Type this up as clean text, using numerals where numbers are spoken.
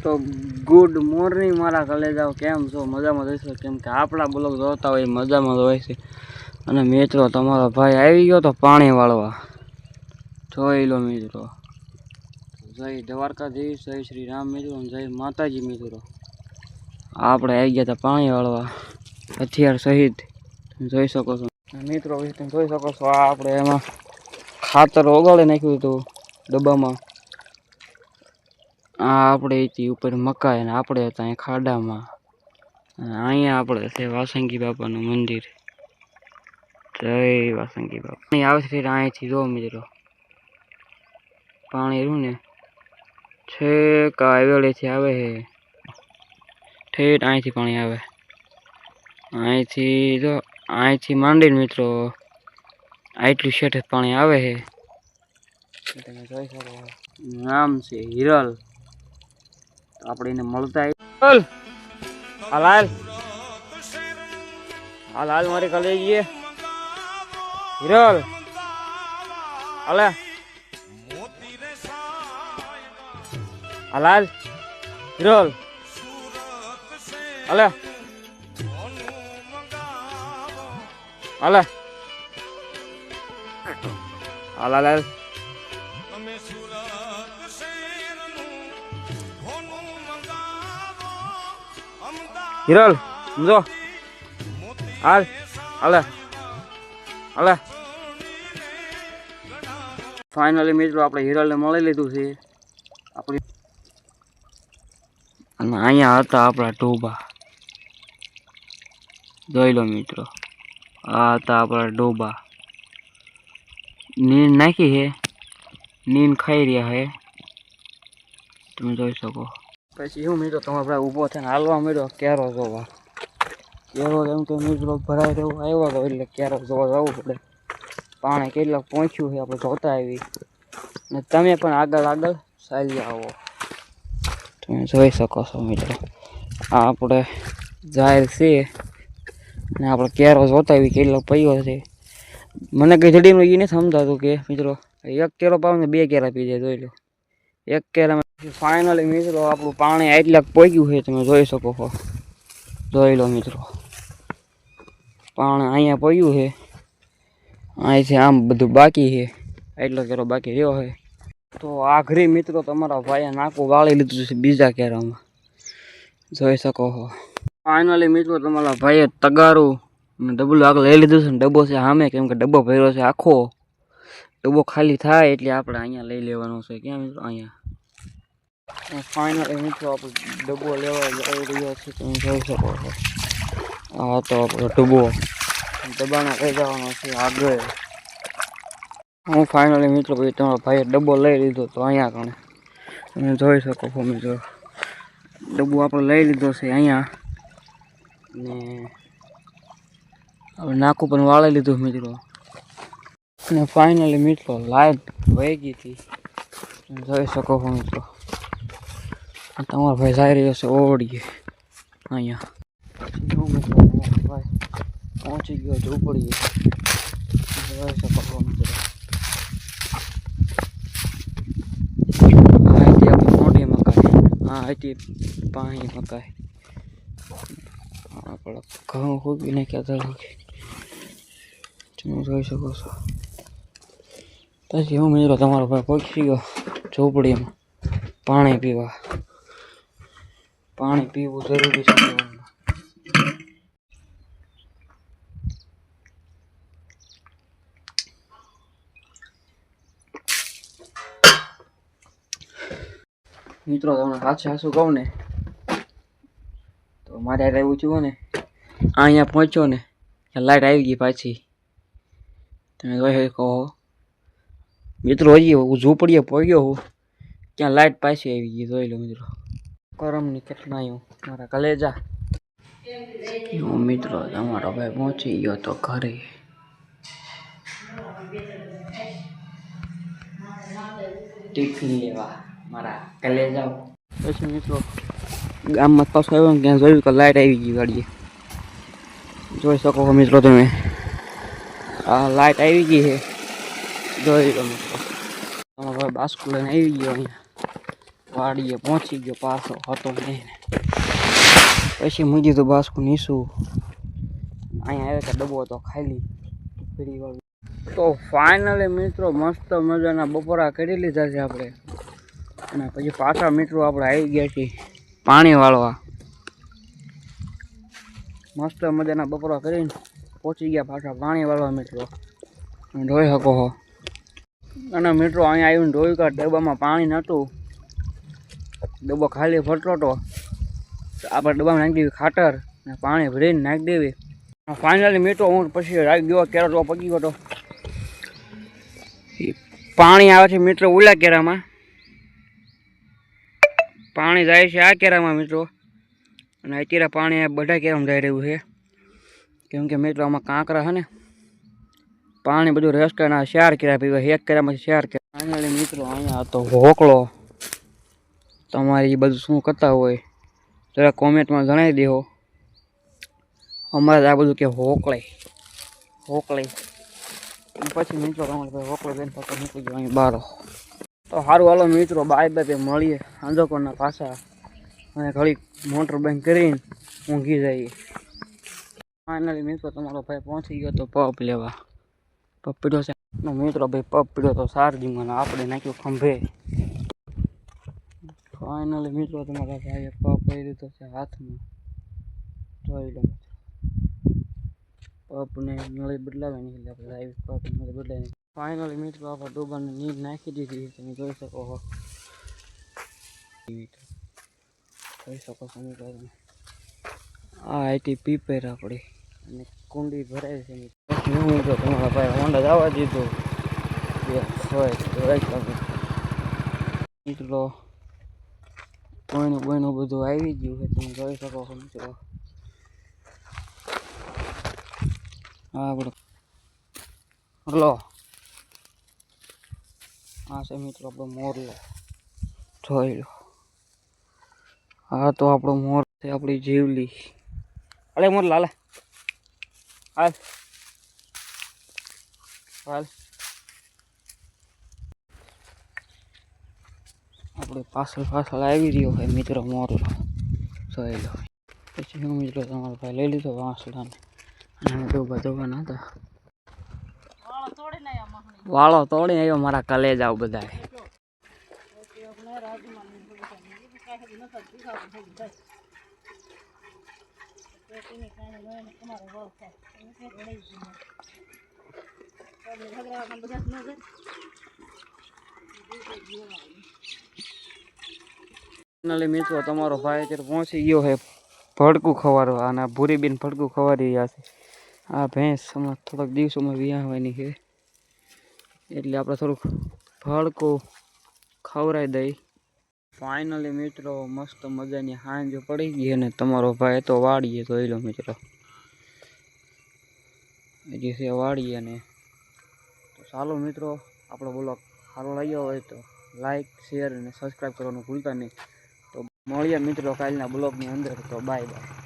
તો good morning મારા કલેજાઓ, કેમ છો? મજામાં રહેશો? કેમ કે આપણા બ્લોગ જોતા હોય મજામાં જ હોય છે. અને મિત્રો તમારો ભાઈ આવી ગયો તો પાણી વાળવા, જોઈ લો મિત્રો. જય દ્વારકાધીશ, જય શ્રી રામ મિત્રો, જય માતાજી મિત્રો. આપણે આવી ગયા હતા પાણી વાળવા હથિયાર સહિત, જોઈ શકો છો મિત્રો. તમે જોઈ શકો છો આ આપણે એમાં ખાતર ઓગાળી નાખ્યું હતું ડબ્બામાં. આ આપણે હતી ઉપર મકાઈ ને આપણે હતા અહીંયા ખાડામાં. અહીંયા આપણે છે વાસંગી બાપાનું મંદિર. જય વાસંગી બાપા. પાણી આવે છે અહીંથી, જો મિત્રો પાણી રહ્યું ને છેક આવેલેથી આવે છે, ઠેઠ અહીંથી પાણી આવે. અહીંથી જો અહીંથી માંડીને મિત્રો આટલું શેઠ પાણી આવે છે. તમે જોઈ શકો. નામ છે હિરલ. આપણે એને મળતા હાલ હાલ હાલ હાલ મારી કલે જઈએ હિરલ. હાલે હાલ હાલ હિરલ. હાલે હાલે હાલ હાલ હાલ. હિરલ સમજો હાલ હાલે હાલે. ફાઇનલી મિત્રો આપણે હિરલને મળી લીધું છે આપણી. અને અહીંયા હતા આપણા ડોબા, જોઈ લો મિત્રો. આ હતા આપણા ડોબા. નીંદ નાખી છે, નીંદ ખાઈ રહ્યા છે, તમે જોઈ શકો. પછી શું મિત્રો તમારા ભાઈ ઊભો થઈને હાલવા મળ્યો કેરો જોવા. કેરો એમ કે મિત્રો ભરાય રહેવું આવ્યો હતો એટલે કેરો જોવા જવું પડે. પાણી કેટલાક પહોંચ્યું છે આપણે જોતા આવી. ને તમે પણ આગળ આગળ ચાલી આવો, તમે જોઈ શકો છો મિત્રો. આ આપણે જાહેર છે ને આપણે કેરો જોતા આવી કેટલો પૈયો છે. મને કંઈ જડીનું એ નથી સમજાતું કે મિત્રો એક કેરો પાવ ને બે કેરા પી જાય, જોઈ લો. એક કેરામાં ફાઇનલી મિત્રો આપણું પાણી આટલાક પહોંચ્યું છે, તમે જોઈ શકો છો. જોઈ લો મિત્રો પાણી અહીંયા પડ્યું છે. અહીંથી આમ બધું બાકી છે, એટલો કેરો બાકી રહ્યો છે. તો આખરી મિત્રો તમારા ભાઈએ નાકું વાળી લીધું છે બીજા કેરામાં, જોઈ શકો છો. ફાઇનલી મિત્રો તમારા ભાઈએ તગારું અને ડબલું આગળ લઈ લીધું છે ને ડબ્બો છે સામે, કેમ કે ડબ્બો ભર્યો છે આખો. ડબ્બો ખાલી થાય એટલે આપણે અહીંયા લઈ લેવાનો છે. ક્યાં મિત્રો? અહીંયા. ફાઇનલી મિત્રો આપણે ડબ્બો લેવા જઈ રહ્યો છે, તમે જોઈ શકો છો. આ તો આપણો ડબ્બો, ડબ્બાના લઈ જવાનો છે આગળ. હું ફાઇનલી મિત્રો ભાઈ તમારા ભાઈએ ડબ્બો લઈ લીધો તો અહીંયા કણે તમે જોઈ શકો છો મિત્રો. ડબ્બો આપણે લઈ લીધો છે અહીંયા ને હવે નાકું પણ વાળી લીધું મિત્રો. અને ફાઇનલી મિત્રો લાઈટ વહી ગઈ હતી, તમે જોઈ શકો છો મિત્રો. તમારો ભાઈ જઈ રહ્યો છે ઓળીએ અહીંયા. ભાઈ પહોંચી ગયો ઝૂંપડીએ, જોઈ શકો છો મિત્રો. મોટી મકાઈ, હા હતી પાણી મકાઈ. આપણે ઘઉં ખૂબી નાખ્યા હતા, તમે જોઈ શકો છો. પછી હું મિત્રો તમારો ભાઈ પહોંચી ગયો ઝૂંપડીમાં પાણી પીવા. પાણી પીવું જરૂરી છે. મિત્રો તમને સાચું કહું ને તો મારે યાર એવું થયું ને, અહીંયા પહોંચ્યો ને લાઈટ આવી ગઈ પાછી, તમે જોઈ શકો મિત્રો. હજી હું ઝૂંપડીએ પહોંચ્યો હું ત્યાં લાઈટ પાછી આવી ગઈ, જોઈ લો મિત્રો. કરમની કેટલાયું મારા કલેજા. મિત્રો તમારો ભાઈ પહોંચી ગયો તો ઘરે. ટિફિન લેવા મારા કલેજા. પછી મિત્રો ગામમાં પાછો આવ્યો ને ત્યાં જોયું કે લાઈટ આવી ગઈ ગાડીએ, જોઈ શકો છો મિત્રો તમે. આ લાઈટ આવી ગઈ છે, જોઈ લો મિત્રો. તમારો ભાઈ બાસ્કુ લઈને આવી ગયો અહીંયા. વાડીએ પહોંચી ગયો, પાછો હતો નહીં. પછી મૂકી દીધું બાસકું નીસું. અહીંયા આવે કે ડબ્બો હતો ખાલી ફરી વાળું. તો ફાઇનલી મિત્રો મસ્ત મજાના બપોરા કરી લીધા છે આપણે. અને પછી પાછા મિત્રો આપણે આવી ગયા છીએ પાણી વાળવા. મસ્ત મજાના બપોરા કરીને પહોંચી ગયા પાછા પાણી વાળવા મિત્રો. જોઈ શકો છો. અને મિત્રો અહીંયા આવીને જોયું કે ડબ્બામાં પાણી નહોતું, ડબ્બો ખાલી ફરતો હતો. આપણે ડબ્બામાં નાખી દેવી ખાતર અને પાણી ભરીને નાખી દેવી. ફાઇનલી મિત્રો હું પછી રાખ ગયો કેરો તો પકી ગયો. પાણી આવે છે મિત્રો ઓલા કેરામાં, પાણી જાય છે આ કેરામાં મિત્રો. અને અત્યારે પાણી બધા કેરામાં જઈ રહ્યું છે, કેમ કે મિત્રો આમાં કાંકરા છે ને, પાણી બધું રેસ્ટ કરીને 4 કેરા પીવા, 1 કેરામાંથી 4 કેરા. ફાઇનલી મિત્રો અહીંયા હતો હોકળો. તમારી બધું શું કરતા હોય જરા કોમેન્ટમાં જણાવી દેવો. અમારે આ બધું કે હોકળે પછી મિત્રો તમારે ભાઈ હોકળો બેન પાછો નીકળી ગયો અહીં બારો. તો સારું હાલો મિત્રો, બાય બાય, મળીએ આંધોકોરના પાછા. અને ઘડી મોટર બંધ કરીને ઊંઘી જઈએ. ફાઇનલી મિત્રો તમારો ભાઈ પહોંચી ગયો તો પપ લેવા. પપ પીડ્યો છે મિત્રો, ભાઈ પપ પીડ્યો તો ચાર્જિંગમાં, આપણે નાખ્યું ખંભે. ફાઇનલી મિત્રો તમારા ભાઈએ પપ લઈ લીધો છે હાથમાં. જોઈ લો પપને નળી બદલાવાની એટલે આપણે લાવી પપ નળી બદલાવી. ફાઇનલી મિત્રો આપણે ડોબાને નીર નાખી દીધી, તમે જોઈ શકો છો. જોઈ શકો છો મિત્રો તમે. આ આઈટી પીપેર આપણી અને કુંડી ભરાય છે મિત્રો. તમારા ભાઈ હોન્ડા જવા દીધું મિત્રો. કોઈનું બધું આવી ગયું છે, તમે જોઈ શકો છો મિત્રો. હા બધું હલો, હા છે મિત્રો આપણો મોરલો. જોઈ લો, હા તો આપણો મોર છે, આપણી જીવલી. અરે મોરલા હાલે હાલ હાલ. આપણે પાછળ આવી રહ્યો હોય મિત્રો મોરલો. જોઈ લો. પછી હું મિત્રો તમારો ભાઈ લઈ લીધો વાંસડાને. અને ડોબા ના હતા, વાળો તોડી આવ્યો મારા કલેજાઓ બધા. મિત્રો તમારો ભાઈ અત્યારે પહોંચી ગયો છે ભડકું ખવારવા. અને ભૂરી બેન ભડકું ખવારી રહ્યા છે. આ ભેંસ હમણાં થોડાક દિવસોમાં વિયાહવાની છે, એટલે આપણે થોડુંક ભડકું ખવડાવી દઈ. ફાઇનલી મિત્રો મસ્ત મજાની હાંજ પડી ગઈ અને તમારો ભાઈ તો વાળીએ. જોઈ લો મિત્રો, હજી છે વાળીએ. અને તો ચાલો મિત્રો, આપણો બ્લોગ સારો લાગ્યો હોય તો લાઈક, શેર અને સબસ્ક્રાઈબ કરવાનું ભૂલતા નહીં. તો મળીએ મિત્રો કાલના બ્લોગની અંદર. તો બાય બાય.